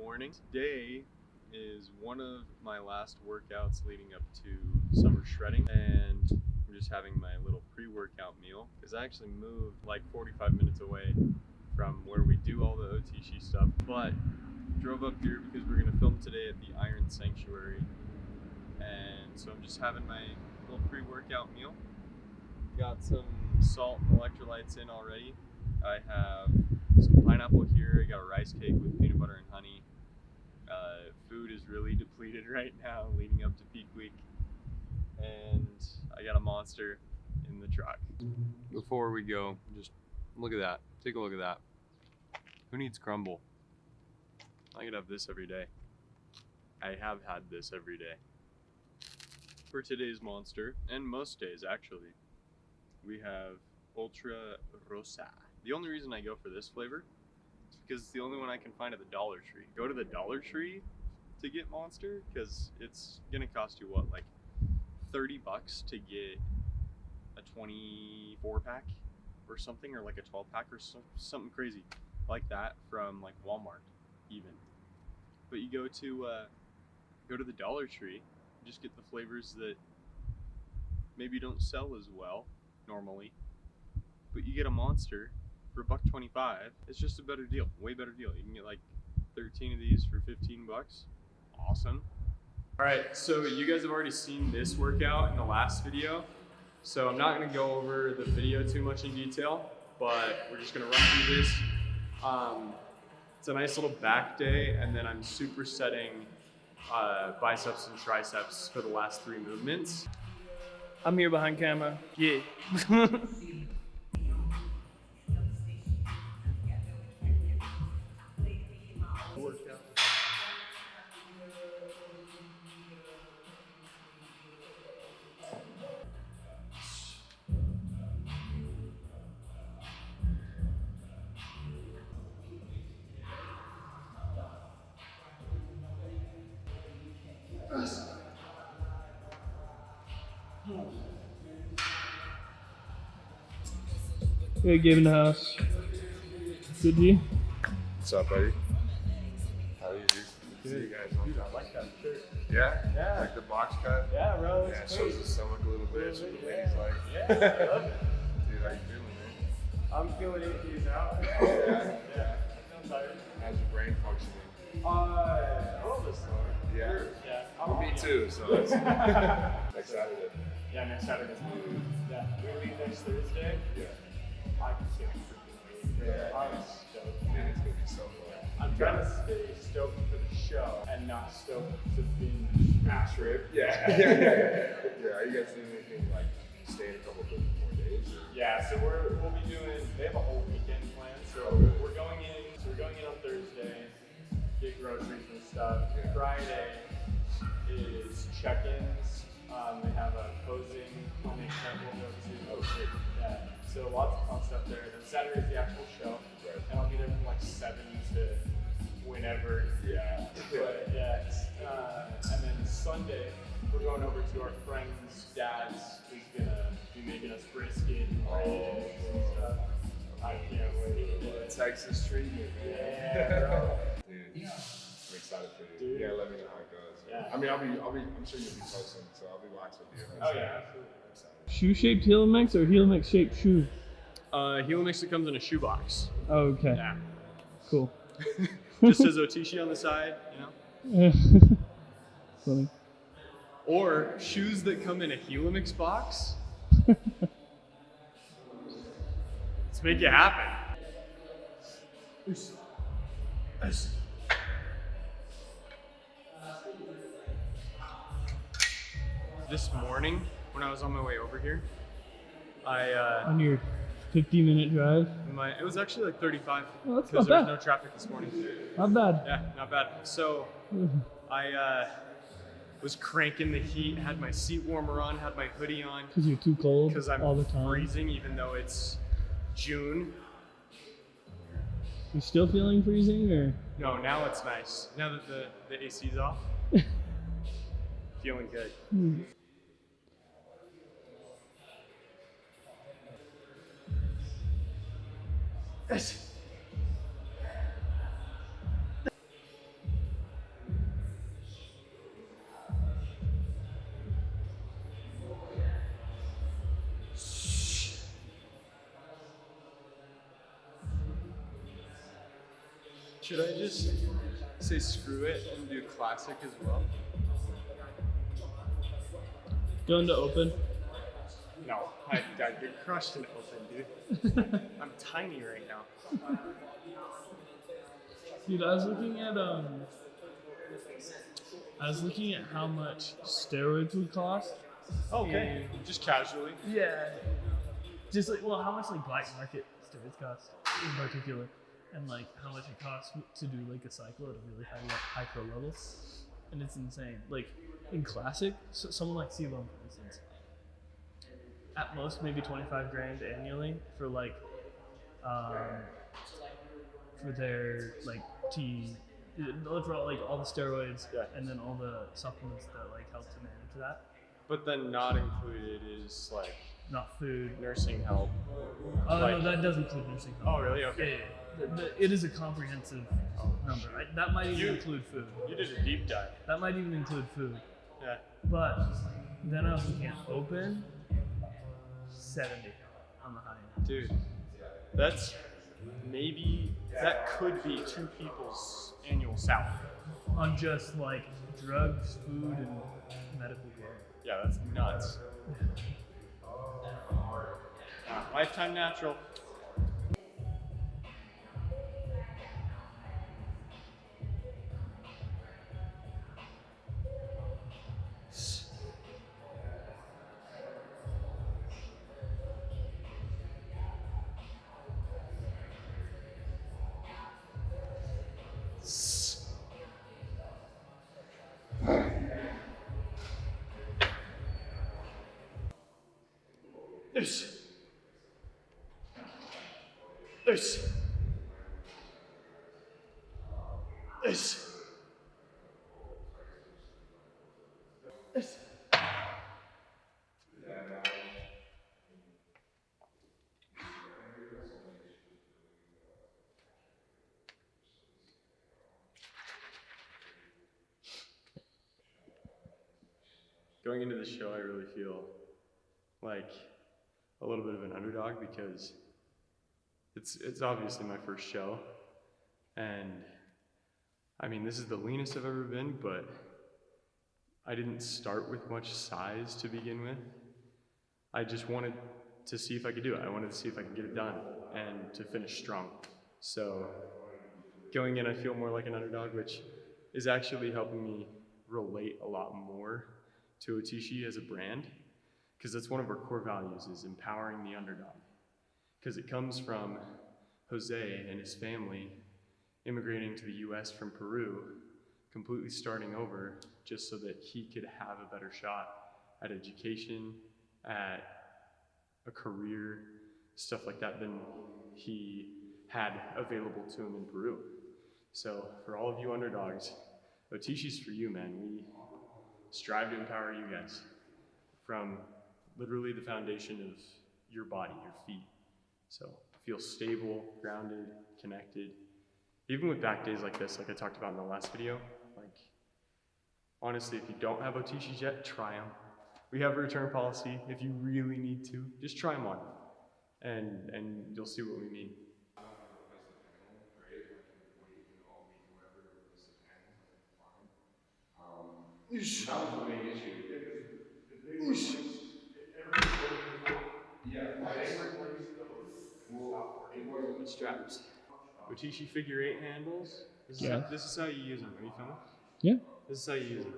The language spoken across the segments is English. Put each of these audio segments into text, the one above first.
morning. Today is one of my last workouts leading up to summer shredding, and I'm just having my little pre-workout meal because I actually moved like 45 minutes away from where we do all the Otishi stuff, but drove up here because we're gonna film today at the Iron Sanctuary, and so I'm just having my little pre-workout meal. Got some salt and electrolytes in already. I have some pineapple here. I got a rice cake with peanut butter and honey. Food is really depleted right now leading up to peak week. And I got a Monster in the truck. Before we go, just look at that. Take a look at that. Who needs crumble? I could have this every day. I have had this every day. For today's Monster, and most days actually, we have Ultra Rosa. The only reason I go for this flavor is because it's the only one I can find at the Dollar Tree. Go to the Dollar Tree to get Monster because it's gonna cost you what, like 30 bucks to get a 24 pack or something, or like a 12 pack or something crazy like that from like Walmart even. But you go to the Dollar Tree, just get the flavors that maybe don't sell as well normally, but you get a Monster for $1.25. It's just a better deal, way better deal. You can get like 13 of these for 15 bucks. Awesome. All right, so you guys have already seen this workout in the last video, so I'm not gonna go over the video too much in detail, but we're just gonna run through this. It's a nice little back day, and then I'm supersetting biceps and triceps for the last 3 movements. I'm here behind camera. Yeah. Hey, Gabe in the house. Good, G? What's up, buddy? How are you, dude? See you guys. Dude, I like that shirt. Yeah? Yeah. Like the box cut? Yeah, bro. Yeah, it shows the stomach a little bit. So the legs like. Yeah, I love it. Dude, how you feeling, man? I'm feeling 8 days out. Yeah? Yeah. I'm tired. How's your brain functioning? A little bit slower. Yeah? Yeah. Well, me too, so that's next Saturday. Yeah, next Saturday. Yeah. We leave next Thursday. Yeah. I can see it. I'm stoked. Man, it's gonna be so fun. I'm trying to stay stoked for the show and not stoked to being a trip. Yeah. Yeah. Are you guys doing anything like staying a couple more days? Or? Yeah, so we'll be doing. They have a whole weekend planned. So we're going in. So we're going in on Thursday, get groceries and stuff. Yeah. Friday is check-ins. They have a posing clinic that we'll go to. Oh, shit. Yeah. So lots of fun stuff there. Then Saturday is the actual show, Right. and I'll be there from like 7 to whenever. Yeah. But yeah, and then Sunday we're going over to our friend's dad's, who's gonna be making us brisket and ribs and stuff. I can't wait. Texas treatment, man. Yeah, bro. Dude, I'm excited for you. Dude. Yeah, let me know how it goes. Yeah. I mean, I'm sure you'll be posting, so I'll be watching you. Oh yeah, absolutely. I'm excited. Shoe-shaped heel mix or heel mix shaped shoe? Heel mix that comes in a shoebox. Oh, okay. Yeah. Cool. Just says Otishi on the side, you know. Funny. Or shoes that come in a Helix box. Let's make it happen. This morning, when I was on my way over here, On your 50-minute drive? it was actually like 35 Oh, that's because not there was bad. no traffic this morning. Not bad. Yeah, not bad. So I was cranking the heat, had my seat warmer on, had my hoodie on Because you're too cold because I'm all the time. freezing even though it's June. You still feeling freezing or? No, now it's nice. Now that the AC's off, feeling good. Should I just say screw it and do classic as well? Going to open? No, I get crushed in open, dude. I'm tiny right now. Dude, I was looking at how much steroids would cost. Okay, just casually. Yeah. Just like, well, how much like black market steroids cost in particular, and like how much it costs to do like a cycle at a really high pro level, and it's insane. Like in classic, someone like C-Bone, for instance, at most maybe 25 grand annually for like for their like for all the steroids, Yeah. and then all the supplements that like help to manage that. But then not included is like Not food. nursing help. Oh Like- no, that does include nursing home. Oh, really? Okay. Yeah. It is a comprehensive number. That might even include food. You did a deep dive. That might even include food. Yeah. But then I was looking at open 70 on the high end. Dude, that could be 2 people's annual salary. On just like drugs, food, and medical care. Yeah, that's nuts. Lifetime Natural. This. Going into the show, I really feel like a little bit of an underdog because it's obviously my first show, and I mean, this is the leanest I've ever been, but I didn't start with much size to begin with. I just wanted to see if I could do it. I wanted to see if I could get it done and to finish strong. So going in, I feel more like an underdog, which is actually helping me relate a lot more to Otishi as a brand, because that's one of our core values, is empowering the underdog. Because it comes from Jose and his family immigrating to the US from Peru, completely starting over just so that he could have a better shot at education, at a career, stuff like that than he had available to him in Peru. So for all of you underdogs, Otishi's for you, man. We strive to empower you guys from literally the foundation of your body, your feet. So feel stable, grounded, connected. Even with back days like this, like I talked about in the last video, like honestly, if you don't have Otishis yet, try them. We have a return policy. If you really need to, just try them on, and you'll see what we mean. That was the main issue. Straps. Otishi figure 8 handles. This is how you use them. Are you filming? Yeah. This is how you use them.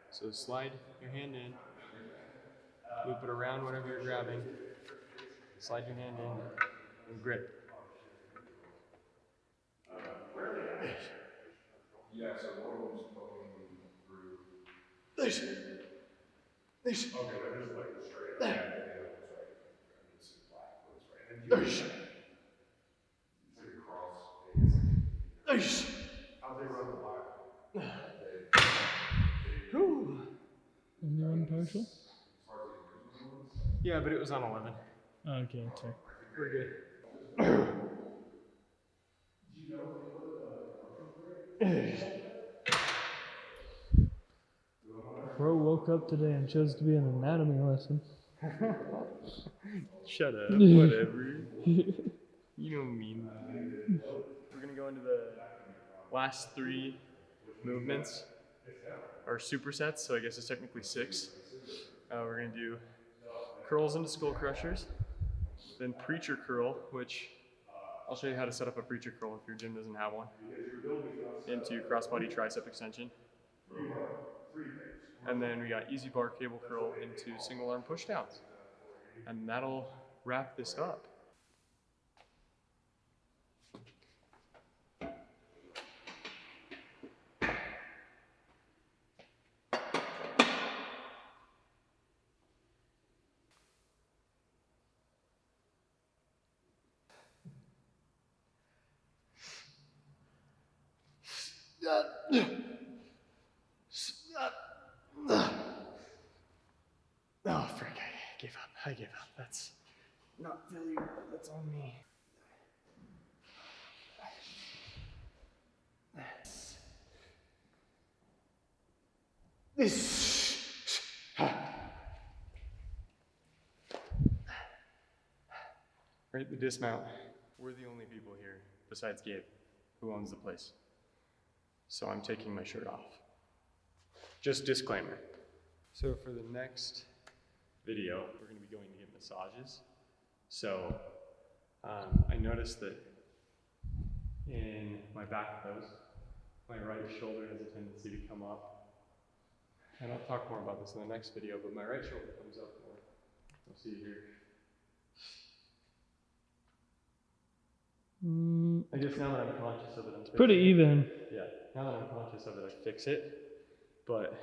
So slide your hand in, loop it around whatever you're grabbing, slide your hand in, and grip. Yeah, so one of them's poking through. This. Okay, that is like straight up. Yeah, that's right. It's black, that's right. And then it's like a cross. How'd they run the black? Only one partial? Yeah, but it was on 11. Okay, okay. We're good. Bro woke up today and chose to be an anatomy lesson. Shut up, whatever. You don't mean that. We're gonna go into the last 3 movements are supersets, so I guess it's technically 6. We're gonna do curls into skull crushers, then preacher curl, which I'll show you how to set up a preacher curl if your gym doesn't have one, into crossbody tricep extension. And then we got easy bar cable curl into single arm push downs. And that'll wrap this up. Oh, frick, I gave up. That's not failure, that's on me. Right, the dismount. We're the only people here, besides Gabe, who owns the place. So I'm taking my shirt off. Just disclaimer. So for the next video, we're gonna be going to get massages. So I noticed that in my back post, my right shoulder has a tendency to come up. And I'll talk more about this in the next video, but my right shoulder comes up more. I'll see you here. I guess now that I'm conscious of it, I'm Pretty even. Yeah, now that I'm conscious of it, I fix it. But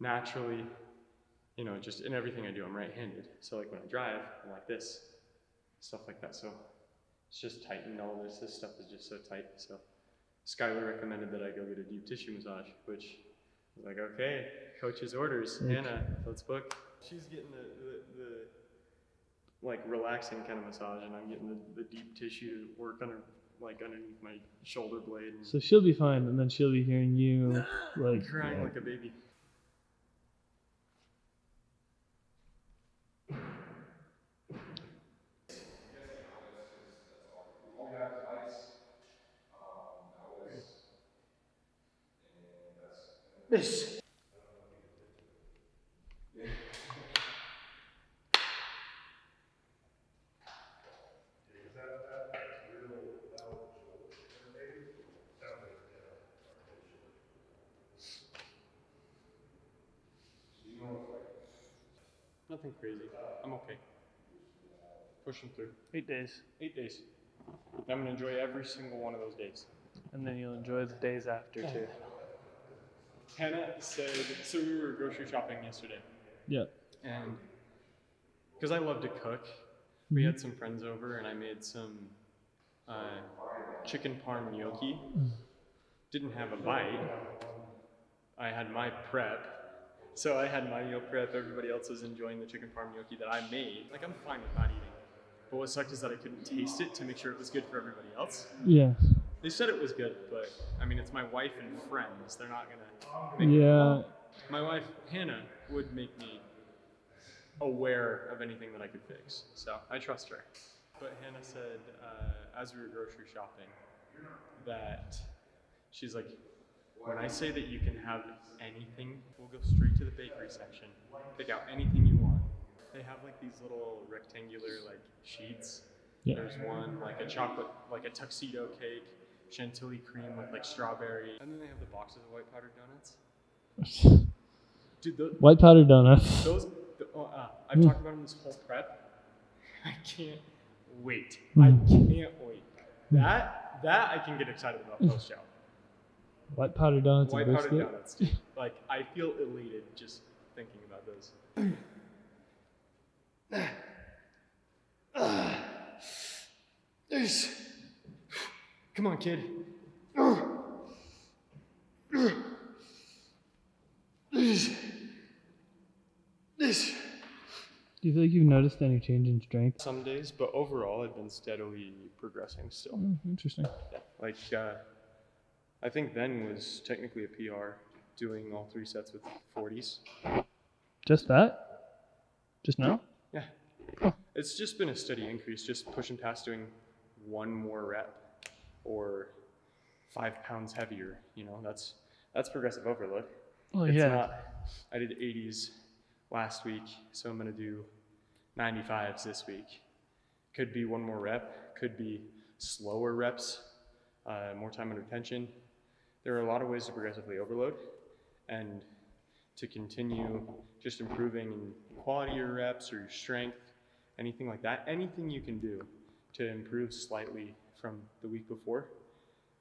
naturally, you know, just in everything I do, I'm right-handed. So like when I drive, I'm like this, stuff like that. So it's just tightened. All this stuff is just so tight. So Skylar recommended that I go get a deep tissue massage, which I was like, okay, coach's orders. Hannah, let's book. She's getting the like relaxing kind of massage, and I'm getting the deep tissue to work underneath my shoulder blade. So she'll be fine, and then she'll be hearing you like crying like a baby. This. Nothing crazy. I'm okay. Pushing through. 8 days. 8 days. I'm gonna enjoy every single one of those days. And then you'll enjoy the days after too. Hannah said, so we were grocery shopping yesterday. Yeah. And because I love to cook, we had some friends over and I made some chicken parm gnocchi. Didn't have a bite. I had my prep. So I had my meal prep, everybody else was enjoying the chicken parm gnocchi that I made. Like, I'm fine with not eating. But what sucked is that I couldn't taste it to make sure it was good for everybody else. Yeah. They said it was good, but I mean, it's my wife and friends. They're not gonna make my wife, Hannah, would make me aware of anything that I could fix. So I trust her. But Hannah said, as we were grocery shopping, that she's like, when I say that you can have anything, we'll go straight to the bakery section, pick out anything you want. They have like these little rectangular like sheets. Yeah. There's one like a chocolate, like a tuxedo cake, chantilly cream with like strawberry, and then they have the boxes of white powdered donuts. Dude, white powdered donuts. Those, I've talked about them this whole prep. I can't wait. I can't wait. That I can get excited about post show. White powdered donuts. White powdered donuts, dude. Like, I feel elated just thinking about those. Come on, kid. Do you feel like you've noticed any change in strength? Some days, but overall, I've been steadily progressing still. Interesting. Yeah. Like, I think Ben was technically a PR, doing all 3 sets with 40s. Just that? Just now? Yeah. Oh. It's just been a steady increase, just pushing past doing 1 more rep or 5 pounds heavier. You know, that's progressive overload. Well, It's yeah. not, I did 80s last week, so I'm gonna do 95s this week. Could be one more rep, could be slower reps, more time under tension. There are a lot of ways to progressively overload, and to continue just improving in quality of your reps or your strength, anything like that, anything you can do to improve slightly from the week before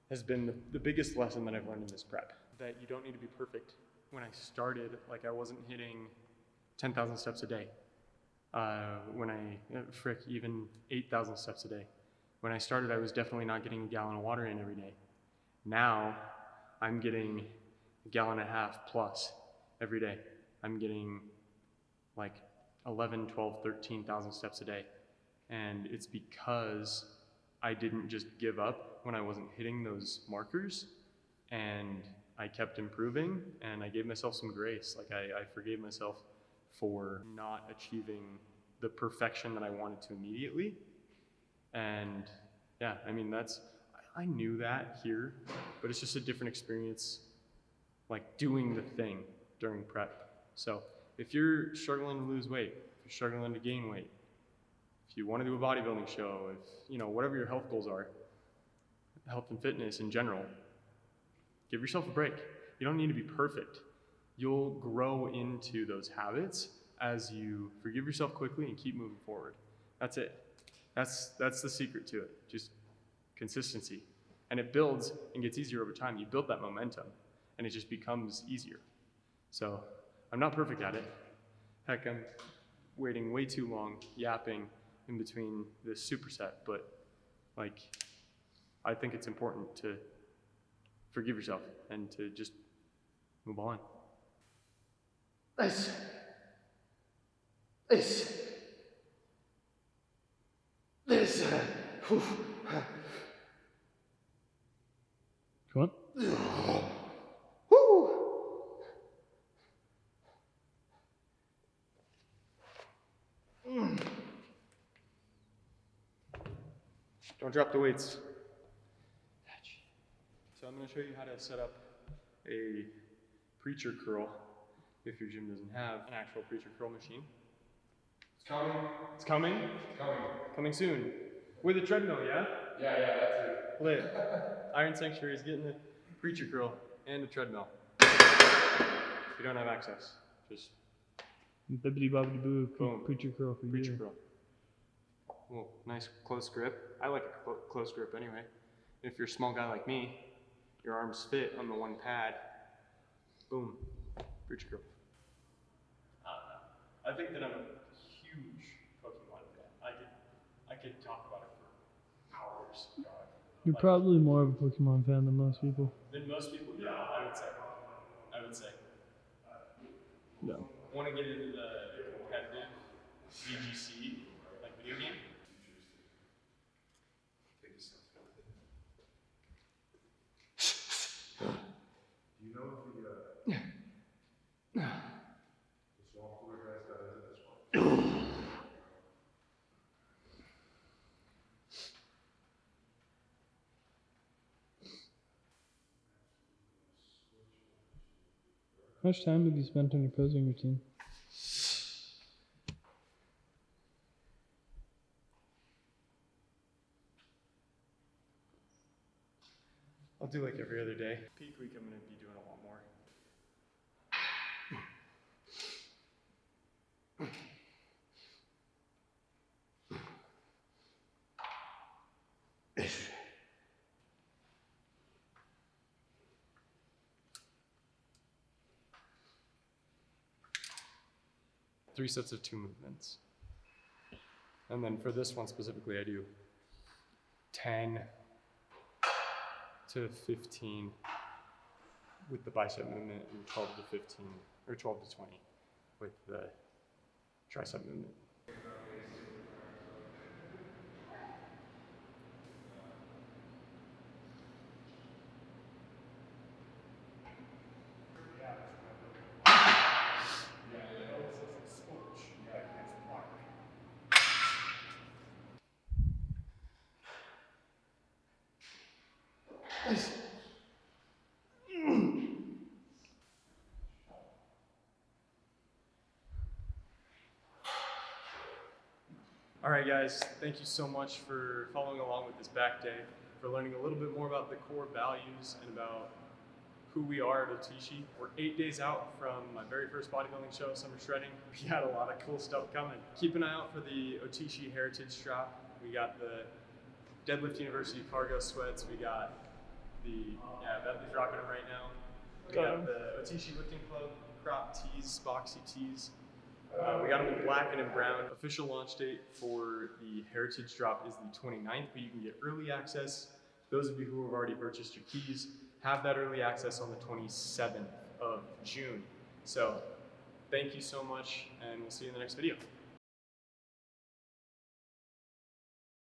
has been the biggest lesson that I've learned in this prep. That you don't need to be perfect. When I started, like I wasn't hitting 10,000 steps a day. Even 8,000 steps a day. When I started, I was definitely not getting a gallon of water in every day. Now, I'm getting a gallon and a half plus every day. I'm getting like 11, 12, 13,000 steps a day. And it's because I didn't just give up when I wasn't hitting those markers, and I kept improving, and I gave myself some grace. Like I forgave myself for not achieving the perfection that I wanted to immediately. And yeah, I mean, I knew that here, but it's just a different experience, like doing the thing during prep. So if you're struggling to lose weight, if you're struggling to gain weight, if you want to do a bodybuilding show, if, you know, whatever your health goals are, health and fitness in general, give yourself a break. You don't need to be perfect. You'll grow into those habits as you forgive yourself quickly and keep moving forward. That's it. That's the secret to it. Just consistency. And it builds and gets easier over time. You build that momentum and it just becomes easier. So I'm not perfect at it. Heck, I'm waiting way too long, yapping in between this superset, but like, I think it's important to forgive yourself and to just move on. This. Come on. Don't drop the weights. So I'm going to show you how to set up a preacher curl if your gym doesn't have an actual preacher curl machine. It's coming. It's coming? It's coming. Coming soon. With a treadmill, yeah? Yeah, that too. Lit. Iron Sanctuary is getting a preacher curl and a treadmill. If you don't have access, just Bibbidi bobbidi boo. Boom. Preacher curl for preacher you. curl. Well, nice close grip. I like a close grip anyway. If you're a small guy like me, your arms fit on the one pad. Boom. Preacher curl. I think that I'm a huge Pokemon fan. I could talk about it for hours. You're probably more of a Pokemon fan than most people. Than most people, yeah, I would say. No. Want to get into the competitive VGC, like video game? Do you know if the swamp cooler guys got into this one? How much time have you spent on your posing routine? I'll do like every other day. Peak week, I'm going to be doing a lot more. Three sets of 2 movements. And then for this one specifically, I do 10 to 15 with the bicep movement and 12 to 15, or 12 to 20 with the tricep movement. right, guys, thank you so much for following along with this back day, for learning a little bit more about the core values and about who we are at Otishi. We're 8 days out from my very first bodybuilding show, Summer Shredding. We got a lot of cool stuff coming. Keep an eye out for the Otishi Heritage Drop. We got the Deadlift University cargo sweats. We got the, Bentley's rocking them right now. We got the Otishi Lifting Club crop tees, boxy tees. We got them in black and in brown. Official launch date for the Heritage Drop is the 29th, but you can get early access. Those of you who have already purchased your keys have that early access on the 27th of June. So thank you so much, and we'll see you in the next video.